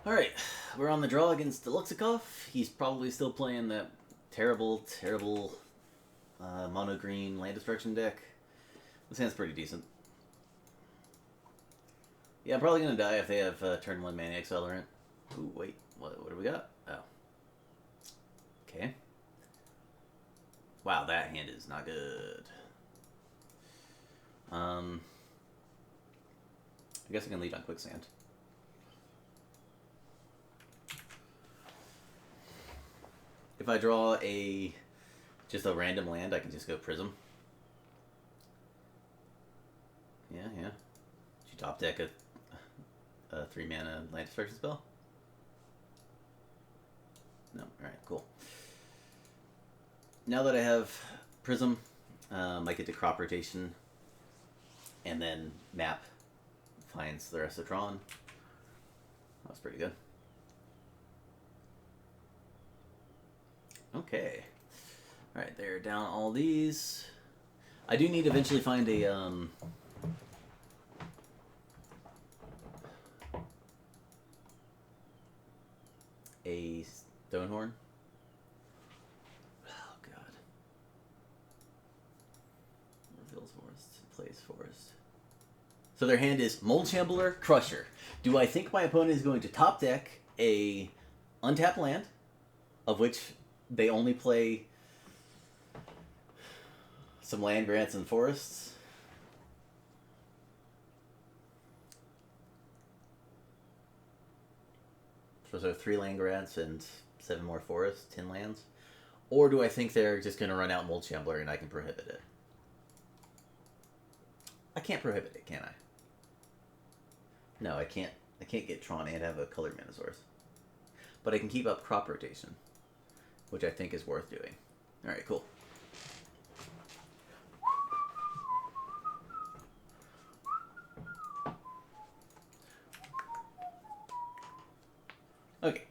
Alright, we're on the draw against Deluxikov. He's probably still playing that terrible mono green land destruction deck. This hand's pretty decent. Yeah, I'm probably gonna die if they have turn 1 mana accelerant. Ooh, wait, what do we got? Oh. Okay. Wow, that hand is not good. I guess I can lead on Quicksand. If I draw just a random land, I can just go Prism. Yeah. Did you top deck a 3 mana land destruction spell? No. Alright, cool. Now that I have Prism, I get to crop rotation, and then map finds the rest of Tron. That's pretty good. Okay. Alright, they're down all these. I do need to eventually find a Stonehorn. Oh god. Reveals forest, plays forest. So their hand is Mold Shambler, Crusher. Do I think my opponent is going to top deck a untapped land, of which they only play some land grants and forests? So 3 land grants and 7 more forests, 10 lands? Or do I think they're just going to run out Mold Shambler and I can prohibit it? I can't prohibit it, can I? No, I can't. I can't get Tron and have a colored mana source. But I can keep up crop rotation, which I think is worth doing. Alright, cool. Okay.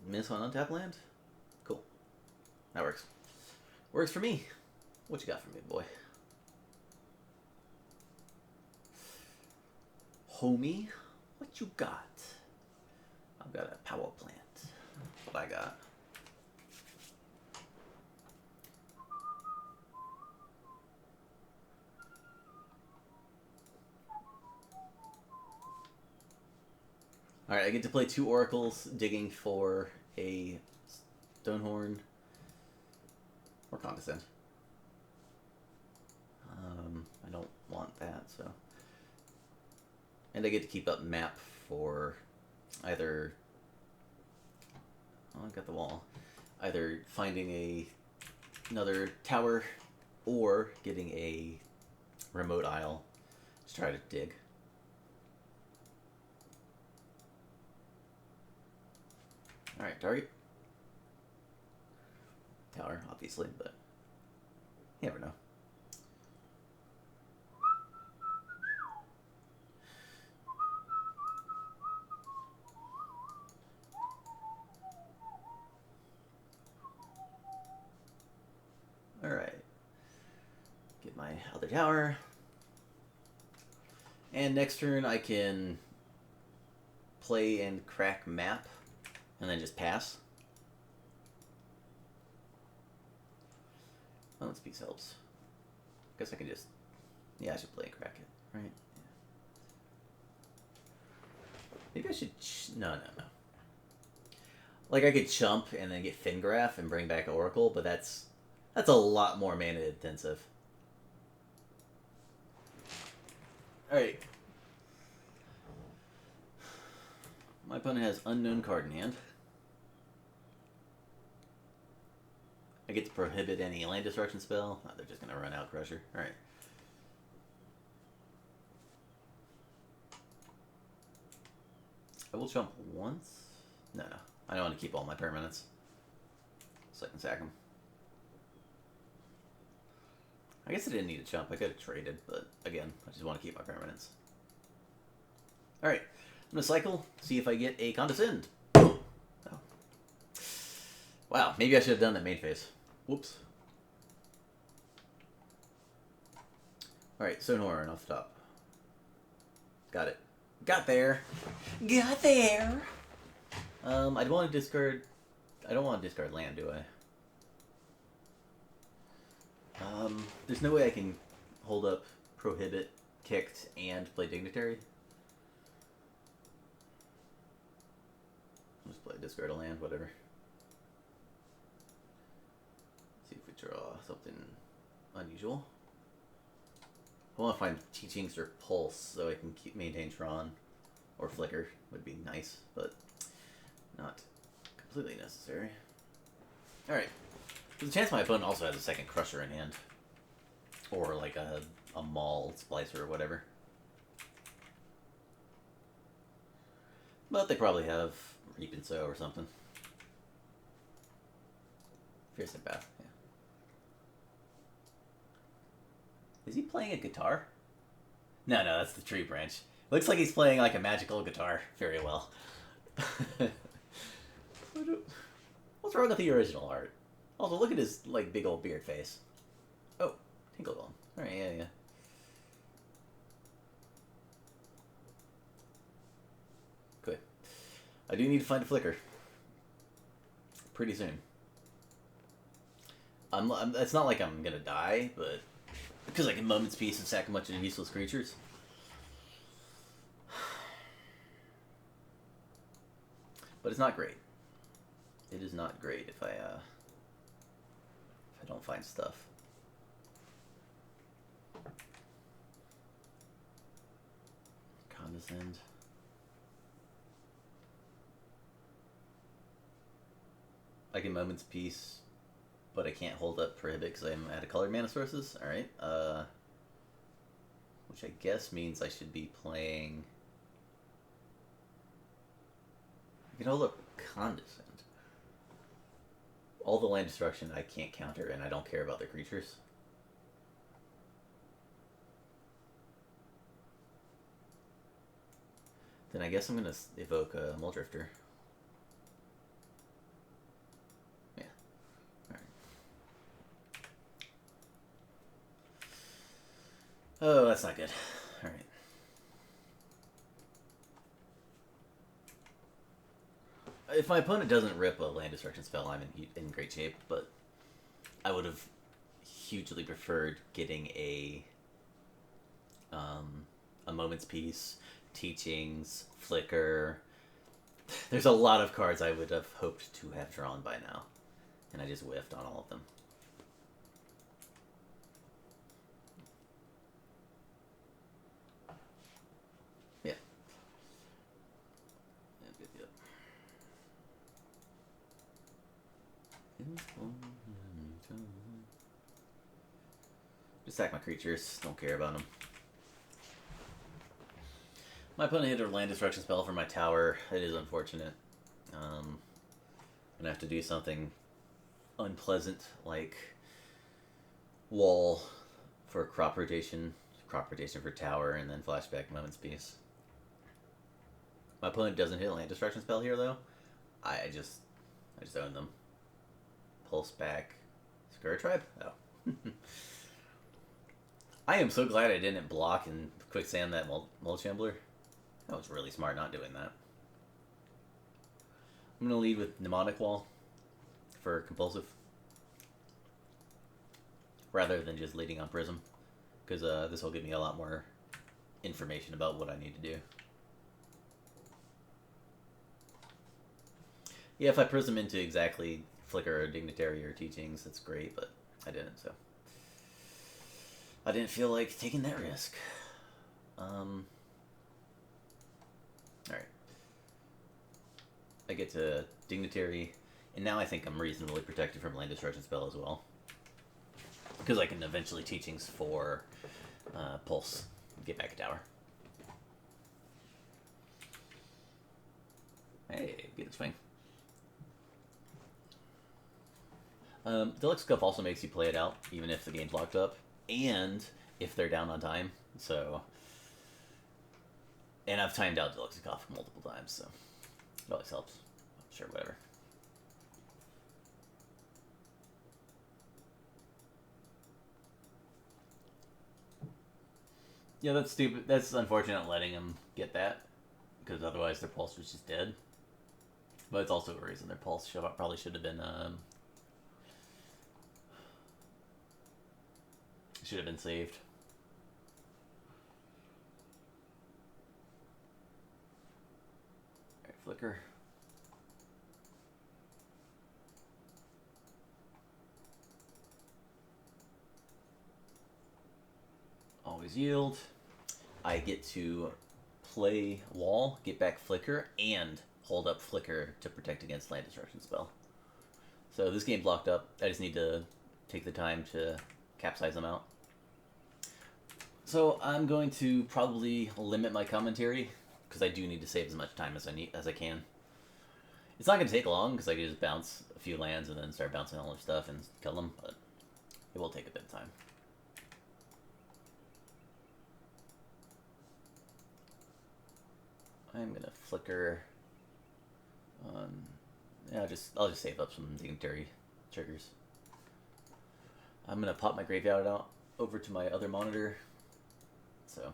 Miss on untap land? Cool. That works. Works for me. What you got for me, boy? Homie, what you got? I've got a power plant. That's what I got. Alright, I get to play 2 oracles, digging for a Stonehorn or Condescend. I don't want that, so. And I get to keep up map for either. Oh, I got the wall. Either finding another tower or getting a remote isle to try to dig. Alright, target. Tower, obviously, but you never know. Alright. Get my other tower. And next turn I can play and crack map and then just pass. Well, that speaks helps. Guess I can just. Yeah, I should play and crack it, right? Yeah. Maybe I should. No. Like I could chump and then get Fingraph and bring back Oracle, but that's a lot more mana intensive. Alright. My opponent has unknown card in hand. I get to prohibit any land destruction spell. Oh, they're just going to run out Crusher. Alright. I will jump once. No. I don't want to keep all my permanents. So I can sack them. I guess I didn't need to jump. I could have traded, but again, I just want to keep my permanents. Alright. I'm going to cycle, see if I get a Condescend. Oh. Wow, maybe I should have done that main phase. Whoops. Alright, Stonehorn off the top. Got it. Got there. Got there. I don't want to discard. I don't want to discard land, do I? There's no way I can hold up Prohibit, Kicked, and play Dignitary. Let's play discard a land, whatever. See if we draw something unusual. I want to find Teachings or Pulse so I can maintain Tron. Or Flicker would be nice, but not completely necessary. Alright. There's a chance my opponent also has a second Crusher in hand. Or like a Maul Splicer or whatever. But they probably have Reap and Sow or something. Fearsome Path, yeah. Is he playing a guitar? No, that's the tree branch. Looks like he's playing like a magical guitar very well. What's wrong with the original art? Also, look at his like big old beard face. Oh, Tinkle Golem. Alright, yeah. Good. I do need to find a Flicker. Pretty soon. It's not like I'm gonna die, but because I can Moment's Peace and sack a bunch of useless creatures. But it's not great. It is not great if I don't find stuff. Condescend. I can Moment's Peace, but I can't hold up Prohibit because I'm out of colored mana sources. Alright. Which I guess means I should be playing... I can hold up Condescend. All the land destruction I can't counter, and I don't care about the creatures. Then I guess I'm going to evoke a Muldrifter. Yeah. Alright. Oh, that's not good. Alright. If my opponent doesn't rip a land destruction spell, I'm in great shape, but I would have hugely preferred getting a Moment's Peace, Teachings, Flicker. There's a lot of cards I would have hoped to have drawn by now, and I just whiffed on all of them. Yeah. Yep. Just sack my creatures, don't care about them. My opponent hit a land destruction spell for my tower. It is unfortunate. I'm gonna have to do something unpleasant like wall for crop rotation for tower, and then flashback Moment's Peace. My opponent doesn't hit a land destruction spell here though. I just own them. Pulse back. Scourge Tribe? Oh. I am so glad I didn't block and quicksand that Mold Shambler. That was really smart not doing that. I'm going to lead with Mnemonic Wall for compulsive. Rather than just leading on Prism. Because this will give me a lot more information about what I need to do. Yeah, if I Prism into exactly Flicker or Dignitary or Teachings, that's great, but I didn't, so. I didn't feel like taking that risk. Alright. I get to Dignitary, and now I think I'm reasonably protected from land destruction spell as well. Because I can eventually Teachings for Pulse, get back a tower. Hey, get the swing. Deluxe Cup also makes you play it out, even if the game's locked up, and if they're down on time, so... And I've timed out Deluxe Cup multiple times, so it always helps. Sure, whatever. Yeah, that's stupid. That's unfortunate letting him get that. because otherwise their pulse was just dead. But it's also a reason their pulse probably should have been saved. Alright, flicker. Always yield. I get to play wall, get back flicker, and hold up flicker to protect against land destruction spell. So this game's locked up. I just need to take the time to capsize them out. So I'm going to probably limit my commentary because I do need to save as much time as I can. It's not going to take long because I can just bounce a few lands and then start bouncing all their stuff and kill them, but it will take a bit of time. I'm gonna flicker on. Yeah, I'll just save up some dignitary triggers. I'm gonna pop my graveyard out over to my other monitor, so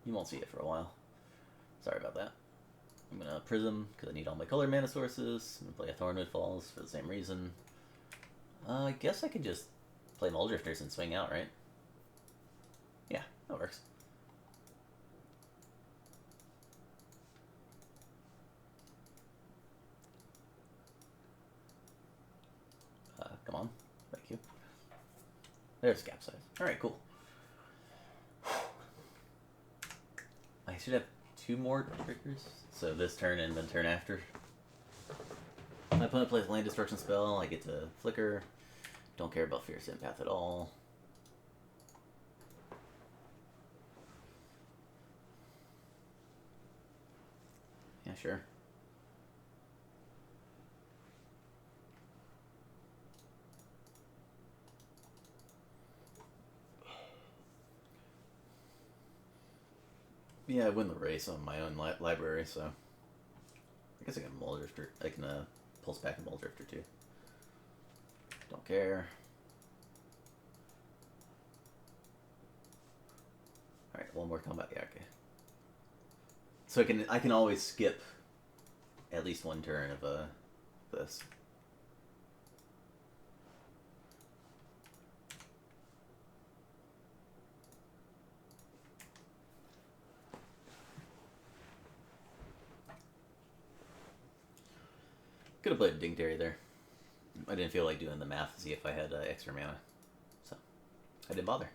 you won't see it for a while. Sorry about that. I'm gonna prism because I need all my color mana sources. I'm gonna play a Thornwood Falls for the same reason. I guess I could just play Muldrifters and swing out, right? Yeah, that works. Come on. Thank you. There's capsize. Alright, cool. I should have 2 more triggers. So this turn and then turn after. My opponent plays a land destruction spell. I get to flicker. Don't care about Fierce Empath at all. Yeah, sure. Yeah, I win the race on my own library, so I guess I can Muldrifter. I can pulse back and Muldrifter too. Don't care. All right, one more combat. Yeah, okay. So I can always skip at least one turn of this. Could have played Dignitary there. I didn't feel like doing the math to see if I had extra mana, so I didn't bother.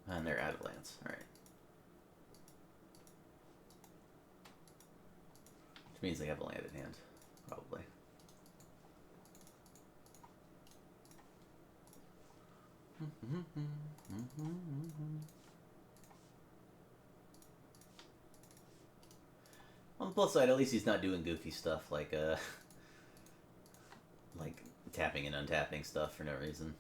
And they're out of lands. All right. Which means they have a land in hand, probably. On the plus side, at least he's not doing goofy stuff like tapping and untapping stuff for no reason.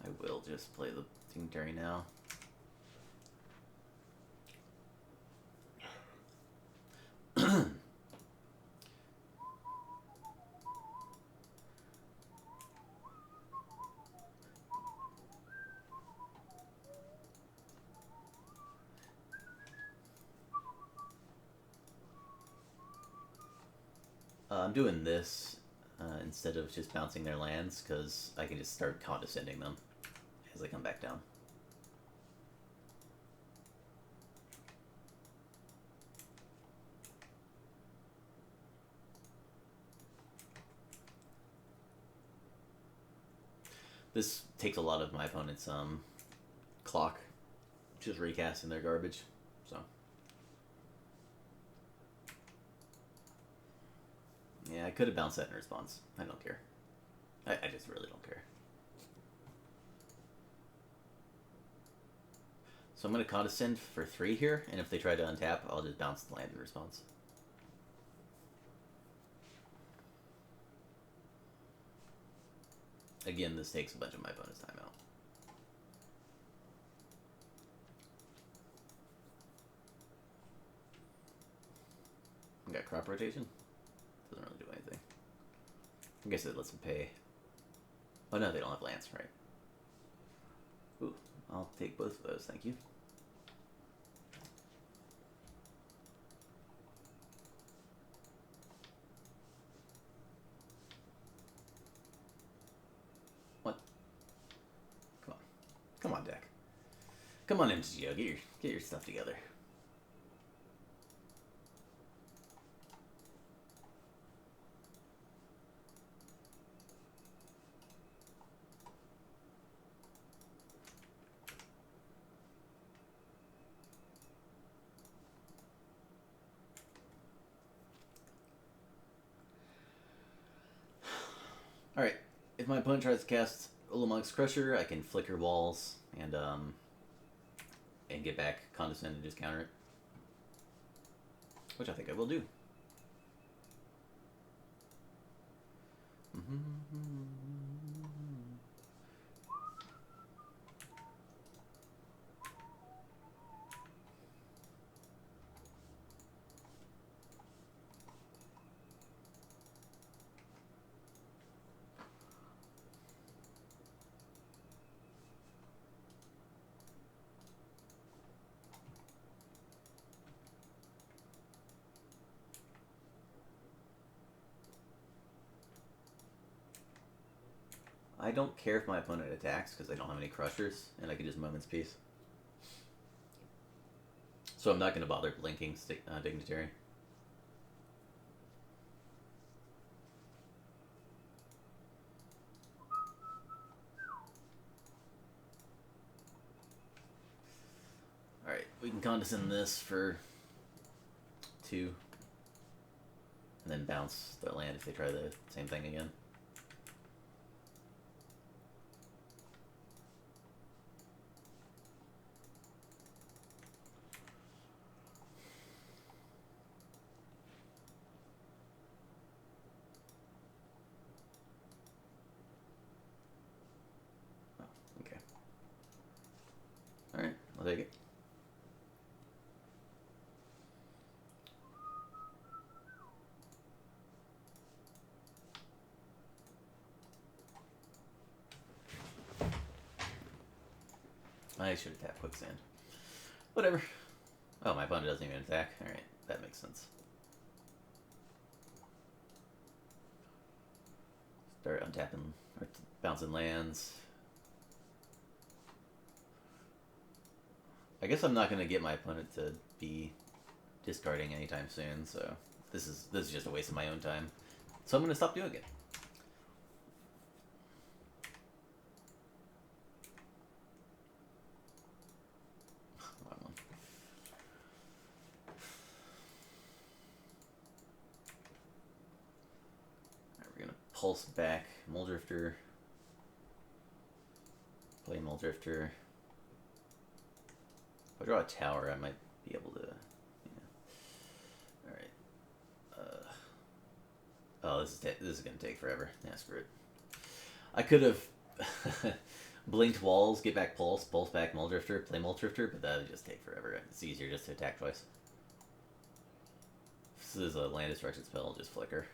I will just play the Dignitary now. I'm doing this instead of just bouncing their lands because I can just start condescending them as they come back down. This takes a lot of my opponent's clock, just recasting their garbage, so. Yeah, I could have bounced that in response. I don't care. I just really don't care. So I'm going to condescend for 3 here, and if they try to untap, I'll just bounce the land in response. Again, this takes a bunch of my opponent's time out. We got crop rotation. Doesn't really do anything. I guess it lets them pay. Oh no, they don't have lands, right? Ooh, I'll take both of those, thank you. What? Come on. Come on, deck. Come on, MTGO, get your stuff together. Alright, if my opponent tries to cast Ulamog's Crusher, I can flicker walls and get back Condescend and just counter it. Which I think I will do. I don't care if my opponent attacks because I don't have any crushers, and I can just Moment's Peace. So I'm not going to bother blinking Dignitary. Alright, we can Condescend this for 2. And then bounce their land if they try the same thing again. Alright, I'll take it. I should attack Quicksand. Whatever. Oh, my opponent doesn't even attack. Alright, that makes sense. Start untapping, or bouncing lands. I guess I'm not going to get my opponent to be discarding anytime soon, so this is just a waste of my own time. So I'm going to stop doing it. Alright, we're going to pulse back Muldrifter. Play Muldrifter. If I draw a tower, I might be able to. Yeah. All right. Oh, this is gonna take forever. Yeah, screw it. I could have blinked walls, get back pulse back Muldrifter, play Muldrifter, but that would just take forever. It's easier just to attack twice. If this is a land destruction spell, just flicker.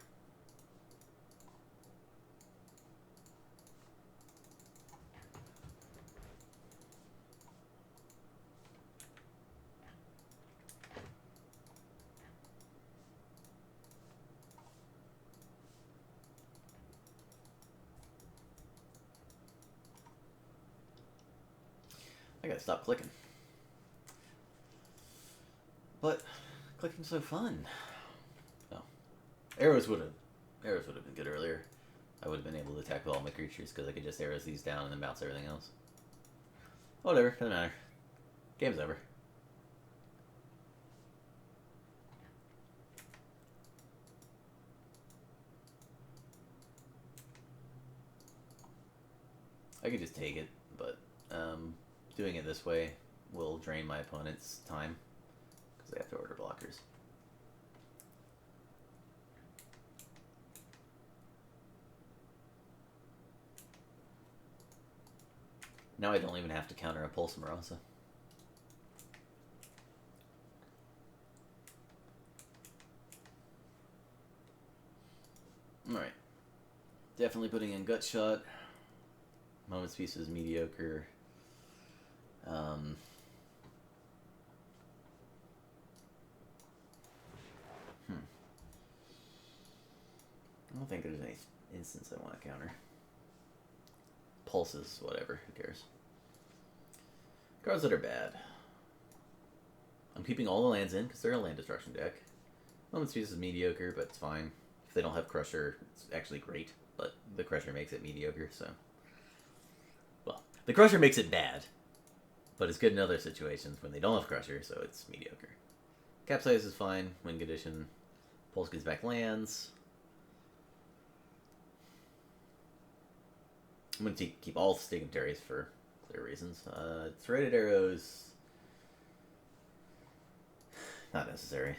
I gotta stop clicking. But clicking's so fun. Oh, arrows would have been good earlier. I would have been able to attack all my creatures because I could just arrows these down and then bounce everything else. Whatever, doesn't matter. Game's over. I could just take it, but doing it this way will drain my opponent's time because they have to order blockers. Now I don't even have to counter a Pulse Marasa. Alright. Definitely putting in Gut Shot. Moment's Peace is mediocre. I don't think there's any instance I want to counter. Pulses, whatever, who cares. Cards that are bad. I'm keeping all the lands in because they're a land destruction deck. Moment's Peace is mediocre, but it's fine. If they don't have Crusher, it's actually great, but the Crusher makes it mediocre, so... Well, the Crusher makes it bad, but it's good in other situations when they don't have Crusher, so it's mediocre. Capsize is fine, win condition. Pulse gives back lands. I'm going to keep all Stigmataries for clear reasons. Threaded Arrows... Not necessary.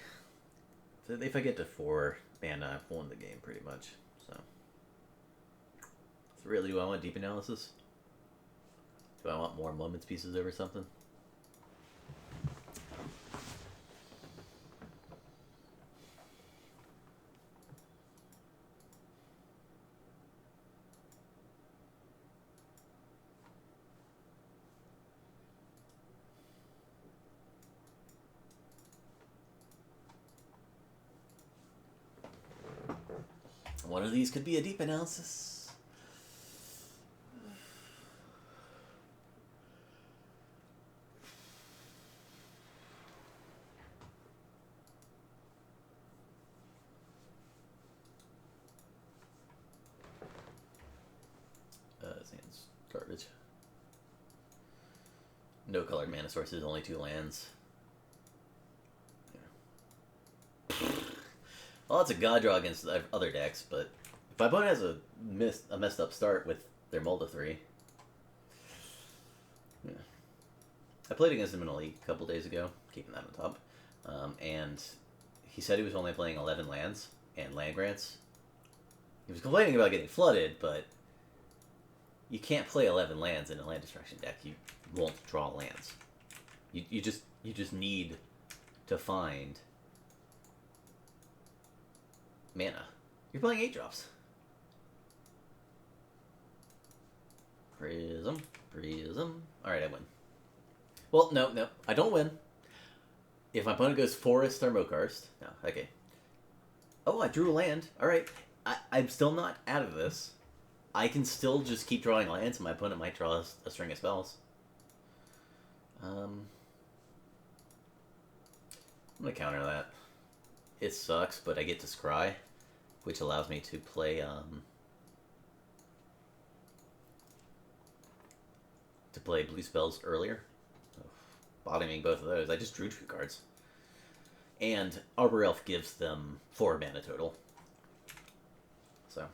So if I get to 4 mana, I've won the game pretty much. So really, do I want Deep Analysis? Do I want more Moments Pieces over something? One of these could be a Deep Analysis. Sans garbage. No colored mana sources, only 2 lands. Well, it's a God draw against other decks, but if my opponent has a messed up start with their Molda 3... Yeah. I played against him in a league a couple days ago, keeping that on top. And he said he was only playing 11 lands and land grants. He was complaining about getting flooded, but you can't play 11 lands in a land destruction deck. You won't draw lands. You just need to find mana. You're playing 8 drops. Prism. Alright, I win. Well, no. I don't win. If my opponent goes Forest Thermokarst. No, okay. Oh, I drew a land. Alright. I'm still not out of this. I can still just keep drawing lands, and my opponent might draw a string of spells. I'm gonna counter that. It sucks, but I get to scry, which allows me to play blue spells earlier. So, bottoming both of those. I just drew 2 cards. And Arbor Elf gives them 4 mana total. So.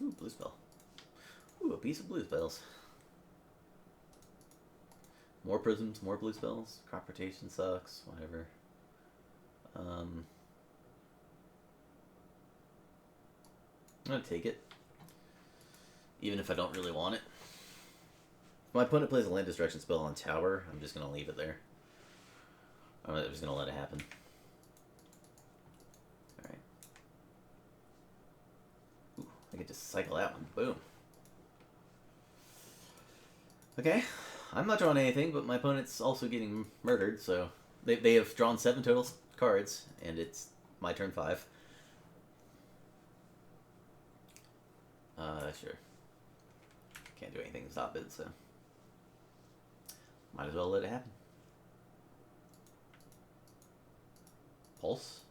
Ooh, blue spell. Ooh, a piece of blue spells. More prisms, more blue spells. Crop rotation sucks, whatever. I'm gonna take it. Even if I don't really want it. If my opponent plays a land destruction spell on tower, I'm just gonna leave it there. I'm just gonna let it happen. Alright. Ooh, I get to cycle that one. Boom. Okay. I'm not drawing anything, but my opponent's also getting murdered, so... They have drawn 7 total cards, and it's my turn 5. Sure. Can't do anything to stop it, so... Might as well let it happen. Pulse?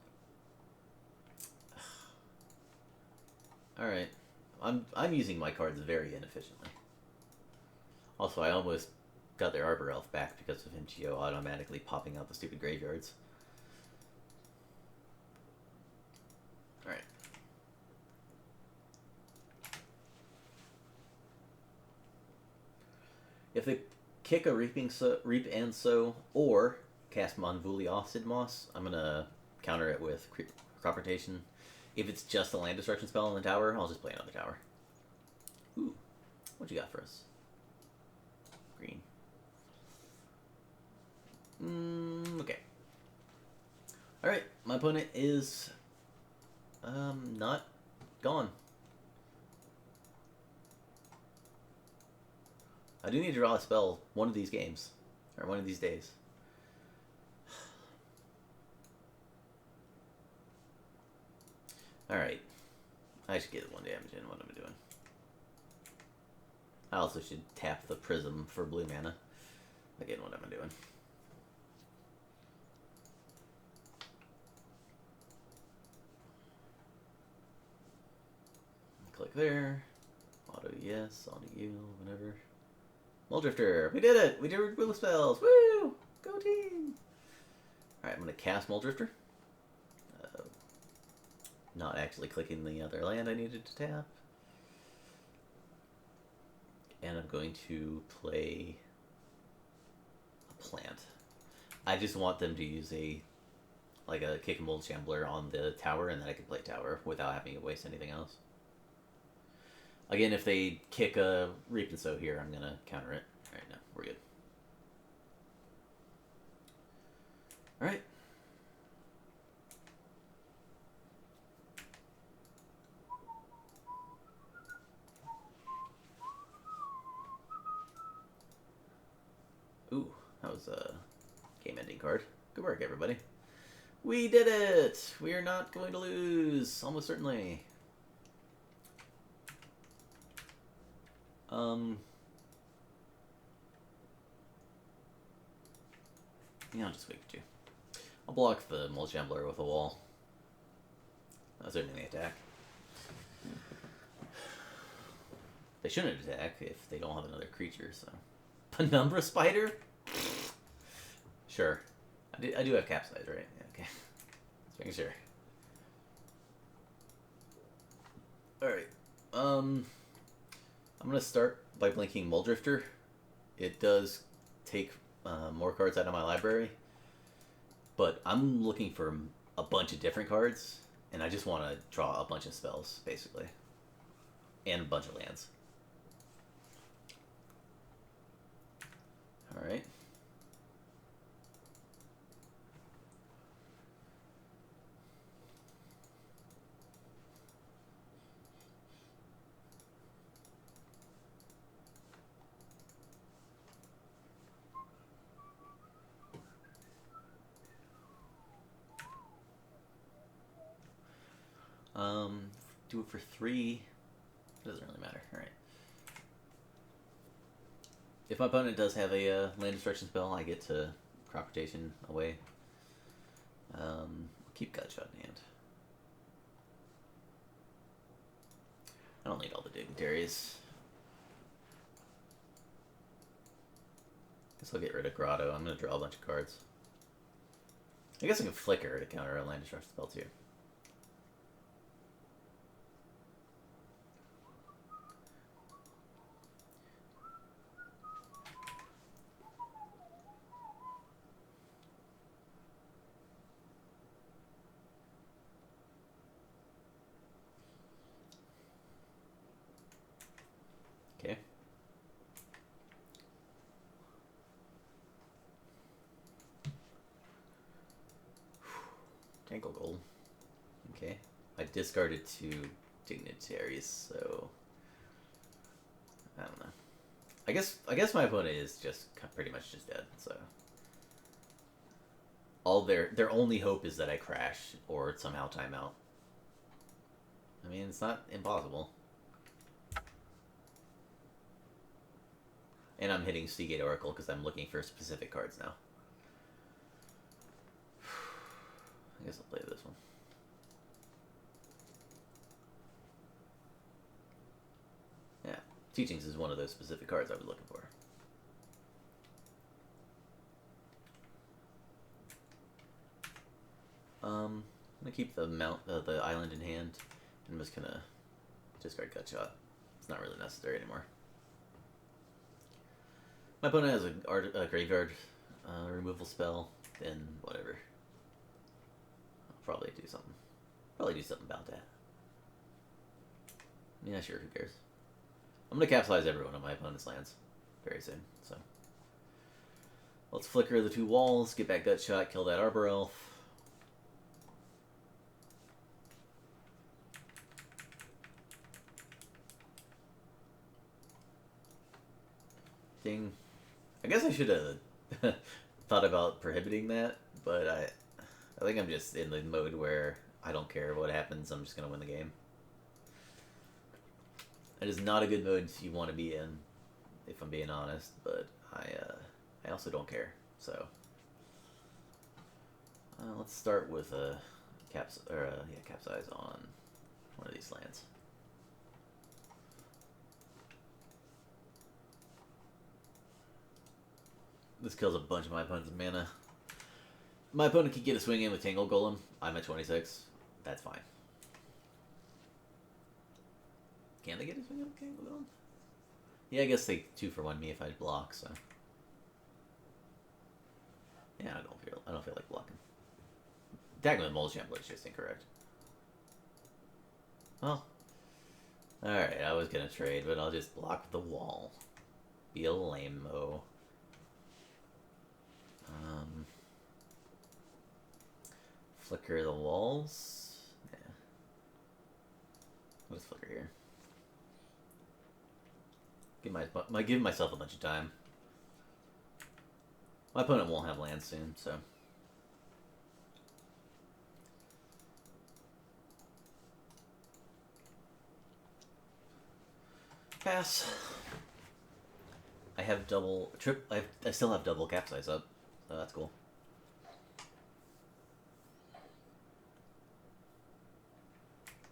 Alright. I'm using my cards very inefficiently. Also, I almost got their Arbor Elf back because of MGO automatically popping out the stupid graveyards. Alright. If they kick a Reap and Sow, or cast Monvuli Acid Moss, I'm gonna counter it with Crop Rotation. If it's just a land destruction spell on the tower, I'll just play another tower. Ooh. What you got for us? Green. Okay. Alright, my opponent is not gone. I do need to draw a spell one of these games. Or one of these days. Alright. I should get 1 damage in. What am I doing? I also should tap the Prism for blue mana. Again, what am I doing? Click there. Auto yes, auto you, whatever. Muldrifter! We did it! We did blue spells! Woo! Go team! Alright, I'm going to cast Muldrifter. Not actually clicking the other land I needed to tap. And I'm going to play a plant. I just want them to use a Kick and Mold Shambler on the tower, and then I can play tower without having to waste anything else. Again, if they kick a Reap and Sow here, I'm going to counter it. Alright, no, we're good. Alright. Ooh, that was a game-ending card. Good work, everybody. We did it! We are not going to lose, almost certainly. Yeah, I'll just wait for 2. I'll block the Mold Shambler with a wall. That's certainly the attack. They shouldn't attack if they don't have another creature, so... Penumbra Spider? Sure. I do have Capsize, right? Yeah, okay. Just making sure. Alright. I'm gonna start by blinking Muldrifter. It does take more cards out of my library, but I'm looking for a bunch of different cards, and I just want to draw a bunch of spells, basically. And a bunch of lands. Alright. Do it for 3. It doesn't really matter. Alright. If my opponent does have a land destruction spell, I get to crop rotation away. I'll keep Gutshot in hand. I don't need all the dignitaries. Guess I'll get rid of Grotto. I'm going to draw a bunch of cards. I guess I can Flicker to counter a land destruction spell too. Okay. Tangle Gold. Okay. I discarded 2 dignitaries, so I don't know. I guess my opponent is just pretty much just dead. So all their only hope is that I crash or somehow time out. I mean, it's not impossible. And I'm hitting Seagate Oracle because I'm looking for specific cards now. I guess I'll play this one. Yeah, Teachings is one of those specific cards I was looking for. I'm gonna keep the the island in hand. I'm just gonna discard Gutshot. It's not really necessary anymore. My opponent has a graveyard removal spell, then whatever. I'll probably do something. Probably do something about that. Yeah, sure, who cares? I'm going to capsize every one of my opponent's lands very soon. So let's flicker the 2 walls, get back Gut Shot, kill that Arbor Elf. Ding. I guess I should have thought about prohibiting that, but I think I'm just in the mode where I don't care what happens, I'm just going to win the game. It is not a good mode you want to be in, if I'm being honest, but I also don't care, so. Let's start with a capsize on one of these lands. This kills a bunch of my opponent's mana. My opponent can get a swing in with Tangle Golem. I'm at 26. That's fine. Can they get a swing in with Tangle Golem? Yeah, I guess they 2-for-1 me if I block, so. Yeah, I don't feel like blocking. Attacking with Mold Shambler is just incorrect. Well. Alright, I was gonna trade, but I'll just block the wall. Be a lame-mo. Flicker the walls. Yeah. I'll just flicker here. Give myself a bunch of time. My opponent won't have land soon, so. Pass. I have I still have double capsize up, so that's cool.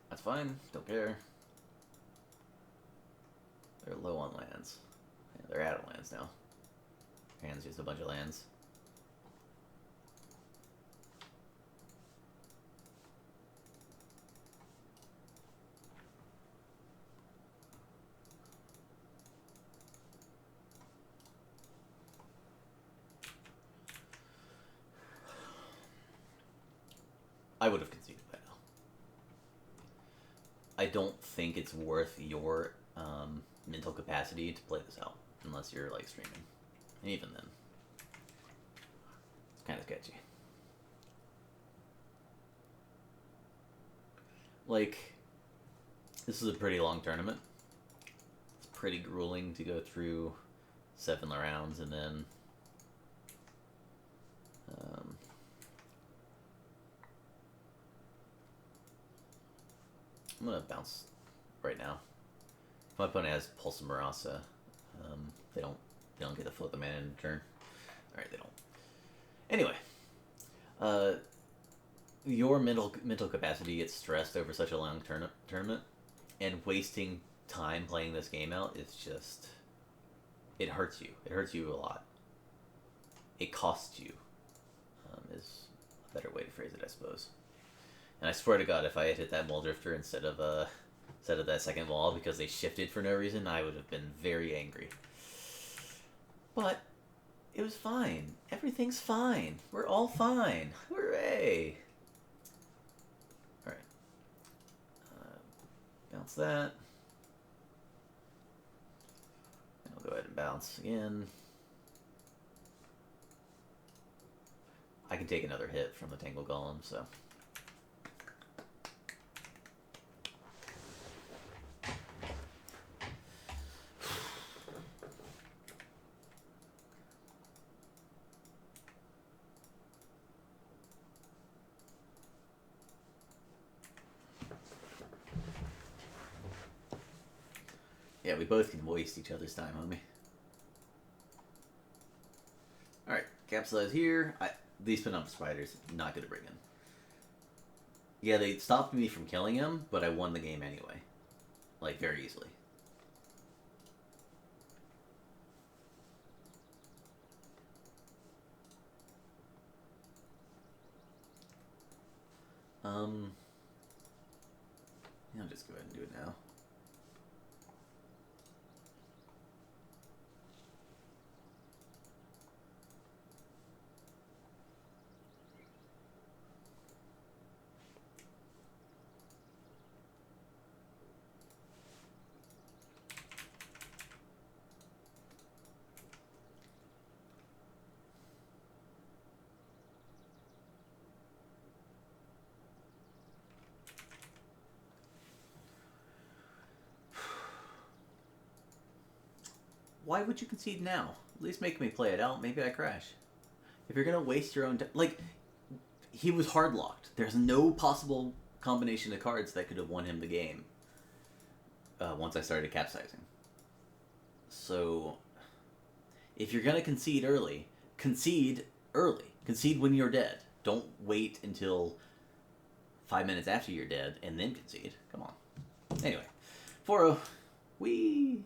That's fine, don't care. They're low on lands. Yeah, they're out of lands now. Hand's just a bunch of lands. I would have conceded by now. I don't think it's worth your mental capacity to play this out, unless you're like streaming. And even then, it's kind of sketchy. Like, this is a pretty long tournament. It's pretty grueling to go through 7 rounds and then I'm gonna bounce right now. If my opponent has Pulse of Marasa, they don't get to flip the mana in a turn. Alright, they don't. Anyway, your mental capacity gets stressed over such a long tournament, and wasting time playing this game out is just, it hurts you. It hurts you a lot. It costs you, is a better way to phrase it, I suppose. And I swear to God, if I had hit that Muldrifter instead of that second wall because they shifted for no reason, I would have been very angry. But it was fine. Everything's fine. We're all fine. Hooray! All right. Bounce that. And I'll go ahead and bounce again. I can take another hit from the Tangle Golem, so. Yeah, we both can waste each other's time, homie. Alright, capsulize here. These Penumbra Spiders, not good to bring in. Yeah, they stopped me from killing him, but I won the game anyway. Like, very easily. Yeah, I'll just go ahead and do it now. why would you concede now? At least make me play it out. Maybe I crash. If you're gonna waste your own like, he was hard locked. There's no possible combination of cards that could have won him the game. Once I started capsizing. So, if you're gonna concede early, concede early. Concede when you're dead. Don't wait until 5 minutes after you're dead and then concede. Come on. Anyway, 4-0. Whee!